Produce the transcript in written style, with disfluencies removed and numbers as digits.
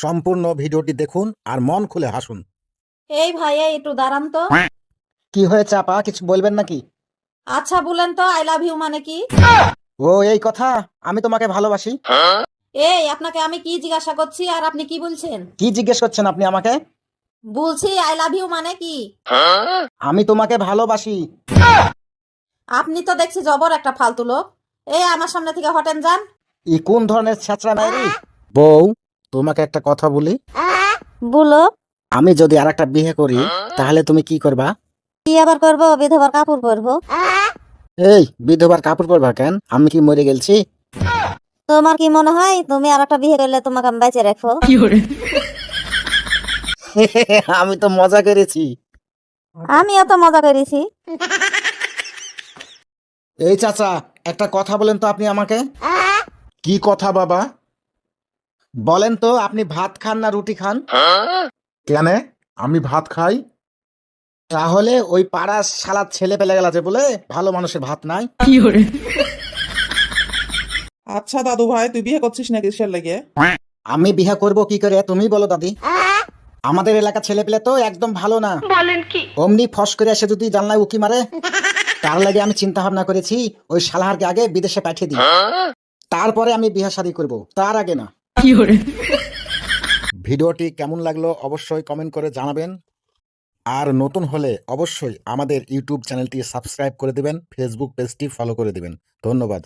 সম্পূর্ণ ভিডিওটি দেখুন আর মন খুলে হাসুন। এই ভাই একটু দাঁড়ান তো। কি হয়েছে আপা, কিছু বলবেন নাকি? আচ্ছা বলেন তো আই লাভ ইউ মানে কি? ও এই কথা, আমি তোমাকে ভালোবাসি। এই আপনাকে আমি কি জিজ্ঞাসা করছি আর আপনি কি বলছেন? কি জিজ্ঞেস করছেন আপনি আমাকে? বলছি আই লাভ ইউ মানে কি? আমি তোমাকে ভালোবাসি। আপনি তো দেখছি জবর একটা ফালতু লোক। এই আমার সামনে থেকে হটেন যান। ই কোন ধরনের ছেঁচড়া মেয়েরি? বউ, তোমাকে একটা কথা বলি। বলো। আমি যদি আর একটা বিয়ে করি তাহলে তুমি কি করবা? কি আবার করবো? বিধবার কাপড় পরবো। এই বিধবার কাপড় পরবা কেন? আমি কি মরে গেছি? তোমার কি মনে হয় তুমি আর একটা বিয়ে করলে তোমাকে আমি বেঁচে রাখবো? আমি তো মজা করেছি। আমিও তো মজা করেছি। এই চাচা, একটা কথা বলেন তো আপনি আমাকে। কি কথা বাবা? বলেন তো, আপনি ভাত খান না রুটি খান? কেন, আমি ভাত খাই। তাহলে ওই পাড়ার শালা ছেলে পেলে গেলাছে বলে ভালো মানুষের ভাত নাই। আচ্ছা দাদু ভাই, তুই বিয়ে করছিস না কিসের লেগে? আমি বিয়ে করব কি করে তুমি বলো দাদি। আমাদের এলাকা ছেলে পেলে তো একদম ভালো না। বলেন কি? অমনি ফস করে এসে যদি জানলায় উকি মারে। তার লাগে আমি চিন্তা ভাবনা করেছি ওই শালাহারকে আগে বিদেশে পাঠিয়ে দিই, তারপরে আমি বিয়ে শাদী করব, তার আগে না। ভিডিওটি কেমন লাগলো অবশ্যই কমেন্ট করে জানাবেন। আর নতুন হলে অবশ্যই আমাদের ইউটিউব চ্যানেলটি সাবস্ক্রাইব করে দিবেন, ফেসবুক পেজটি ফলো করে দিবেন। ধন্যবাদ।